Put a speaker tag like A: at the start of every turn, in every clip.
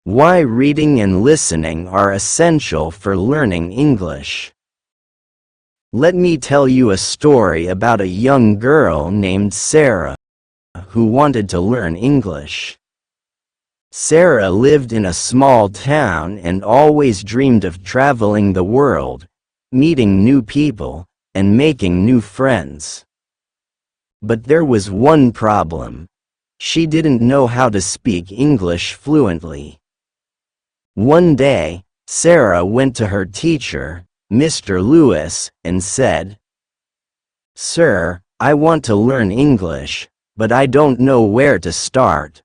A: Why reading and listening are essential for learning English. Let me tell you a story about a young girl named Sara who wanted to learn English. Sara lived in a small town and always dreamed of traveling the world, meeting new people, and making new friends. But there was one problem. She didn't know how to speak English fluently. One day, Sara went to her teacher, Mr. Lewis, and said, "Sir, I want to learn English, but I don't know where to start.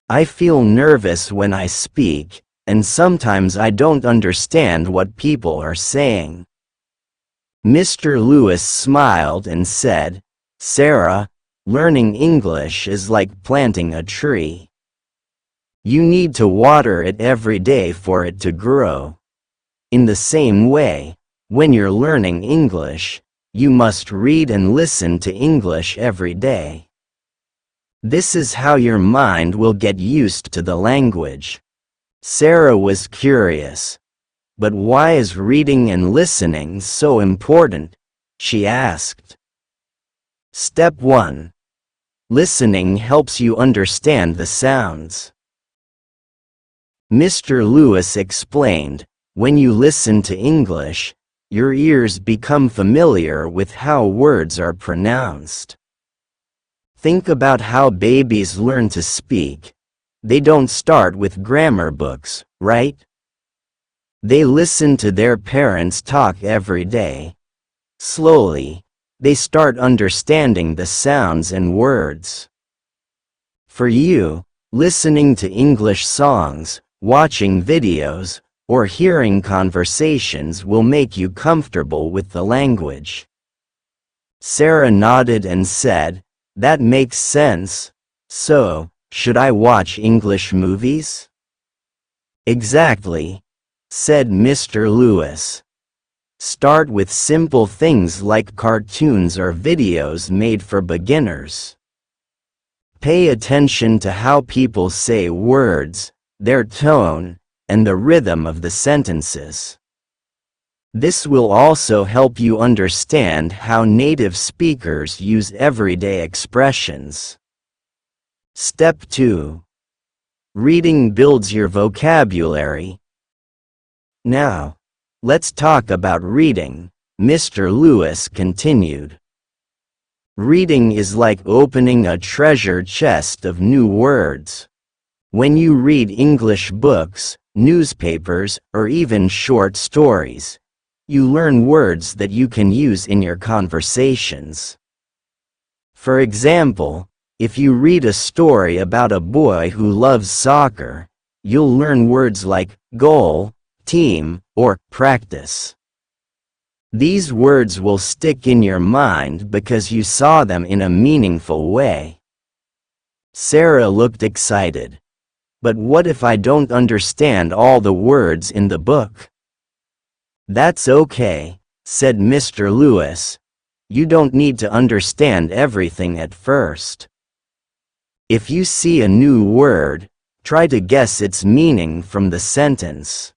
A: I feel nervous when I speak, and sometimes I don't understand what people are saying." Mr. Lewis smiled and said, "Sara, learning English is like planting a tree. You need to water it every day for it to grow. In the same way, when you're learning English, you must read and listen to English every day. This is how your mind will get used to the language." Sara was curious. "But why is reading and listening so important?" she asked. Step 1. Listening helps you understand the sounds. Mr. Lewis explained, when you listen to English, your ears become familiar with how words are pronounced. Think about how babies learn to speak. They don't start with grammar books, right? They listen to their parents talk every day. Slowly, they start understanding the sounds and words. For you, listening to English songs, watching videos, or hearing conversations will make you comfortable with the language. Sara nodded and said, "That makes sense. So, should I watch English movies?" "Exactly," said Mr. Lewis. "Start with simple things like cartoons or videos made for beginners. Pay attention to how people say words, their tone, and the rhythm of the sentences. This will also help you understand how native speakers use everyday expressions." Step 2. Reading builds your vocabulary. Now, let's talk about reading, Mr. Lewis continued. Reading is like opening a treasure chest of new words. When you read English books, newspapers, or even short stories, you learn words that you can use in your conversations. For example, if you read a story about a boy who loves soccer, you'll learn words like goal, team, or practice. These words will stick in your mind because you saw them in a meaningful way. Sara looked excited. "But what if I don't understand all the words in the book?" "That's okay," said Mr. Lewis. "You don't need to understand everything at first. If you see a new word, try to guess its meaning from the sentence.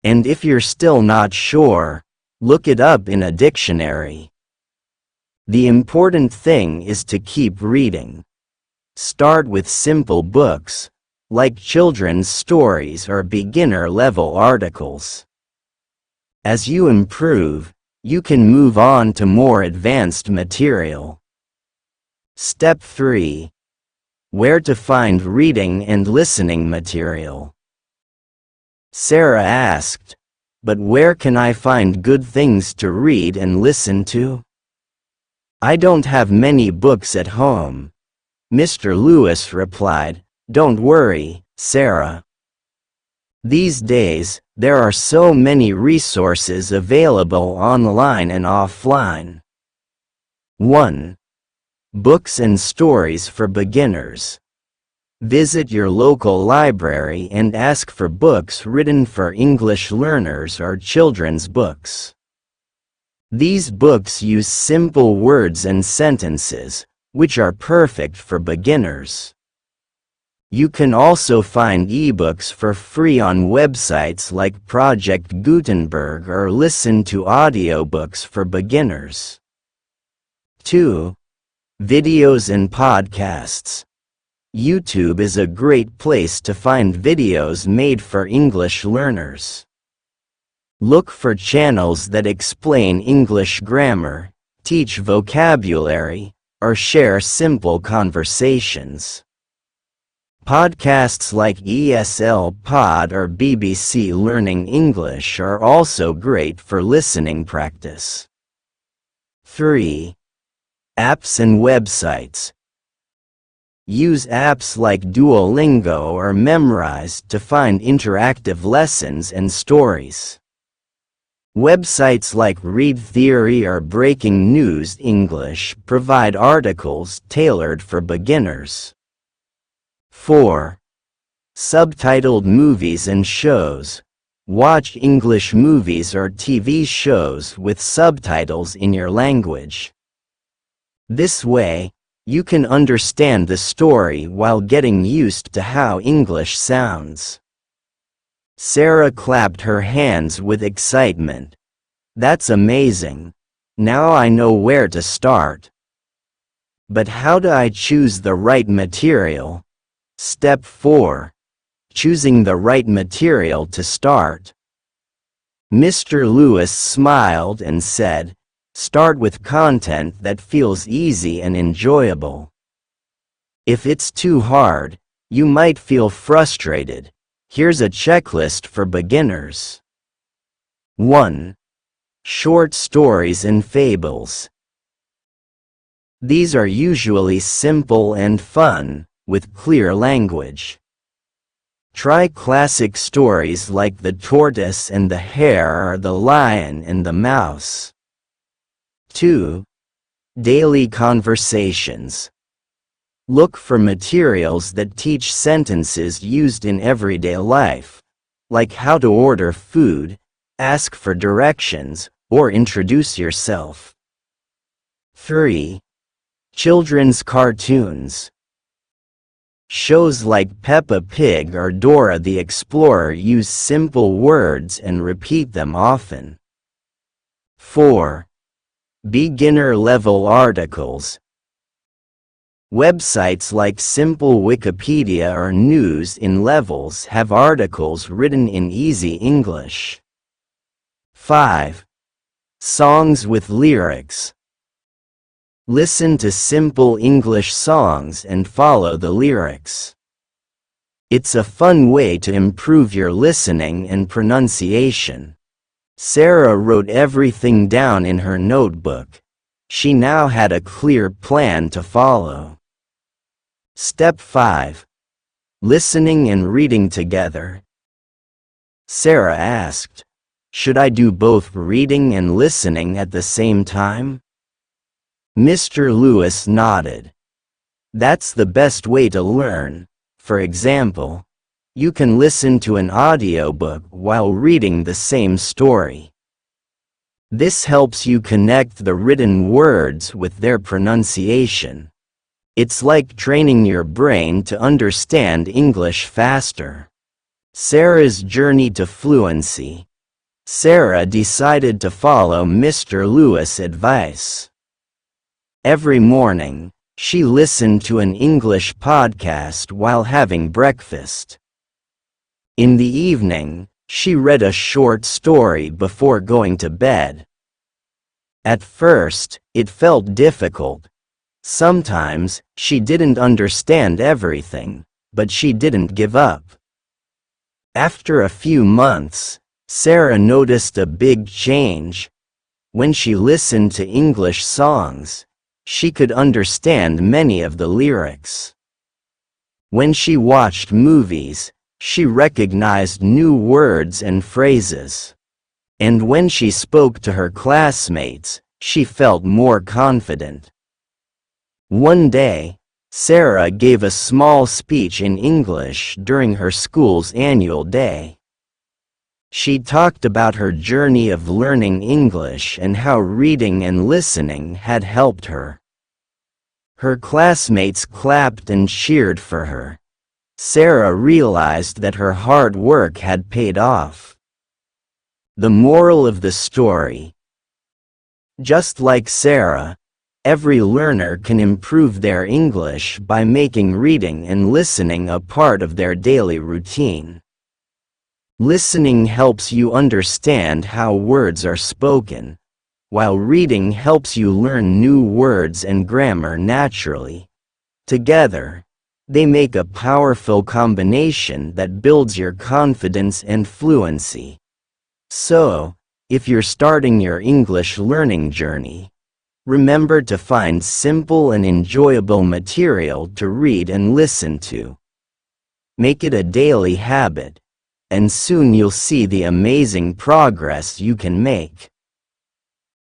A: And if you're still not sure, look it up in a dictionary. The important thing is to keep reading. Start with simple books, like children's stories or beginner-level articles. As you improve, you can move on to more advanced material." Step 3. Where to find reading and listening material. Sara asked, "But where can I find good things to read and listen to?" "I don't have many books at home," Mr. Lewis replied. "Don't worry, Sara. These days, there are so many resources available online and offline. 1. Books and stories for beginners. Visit your local library and ask for books written for English learners or children's books. These books use simple words and sentences, which are perfect for beginners. You can also find ebooks for free on websites like Project Gutenberg or listen to audiobooks for beginners. 2. Videos and podcasts. YouTube is a great place to find videos made for English learners. Look for channels that explain English grammar, teach vocabulary, or share simple conversations. Podcasts like ESL Pod or BBC Learning English are also great for listening practice. 3. Apps and websites. Use apps like Duolingo or Memrise to find interactive lessons and stories. Websites like Read Theory or Breaking News English provide articles tailored for beginners. 4. Subtitled movies and shows. Watch English movies or TV shows with subtitles in your language. This way, you can understand the story while getting used to how English sounds. Sara clapped her hands with excitement. That's amazing. Now I know where to start. But how do I choose the right material? Step 4. Choosing the right material to start. Mr. Lewis smiled and said, "Start with content that feels easy and enjoyable. If it's too hard, you might feel frustrated. Here's a checklist for beginners." 1. Short stories and fables. These are usually simple and fun, with clear language. Try classic stories like The Tortoise and the Hare or The Lion and the Mouse. 2. Daily conversations. Look for materials that teach sentences used in everyday life, like how to order food, ask for directions, or introduce yourself. 3. Children's cartoons. Shows like Peppa Pig or Dora the Explorer use simple words and repeat them often. 4. Beginner-level articles. Websites like Simple Wikipedia or News in Levels have articles written in easy English. 5. Songs with lyrics. Listen to simple English songs and follow the lyrics. It's a fun way to improve your listening and pronunciation. Sara wrote everything down in her notebook. She now had a clear plan to follow. Step 5. Listening and reading together. Sara asked, "Should I do both reading and listening at the same time?" Mr. Lewis nodded. That's the best way to learn. For example, you can listen to an audiobook while reading the same story. This helps you connect the written words with their pronunciation. It's like training your brain to understand English faster. Sara's journey to fluency. Sara decided to follow Mr. Lewis' advice. Every morning, she listened to an English podcast while having breakfast. In the evening, she read a short story before going to bed. At first, it felt difficult. Sometimes, she didn't understand everything, but she didn't give up. After a few months, Sara noticed a big change. When she listened to English songs, she could understand many of the lyrics. When she watched movies, she recognized new words and phrases. And when she spoke to her classmates, she felt more confident. One day, Sara gave a small speech in English during her school's annual day. She talked about her journey of learning English and how reading and listening had helped her. Her classmates clapped and cheered for her. Sara realized that her hard work had paid off. The moral of the story: just like Sara, every learner can improve their English by making reading and listening a part of their daily routine. Listening helps you understand how words are spoken, while reading helps you learn new words and grammar naturally. Together, they make a powerful combination that builds your confidence and fluency. So, if you're starting your English learning journey, remember to find simple and enjoyable material to read and listen to. Make it a daily habit, and soon you'll see the amazing progress you can make.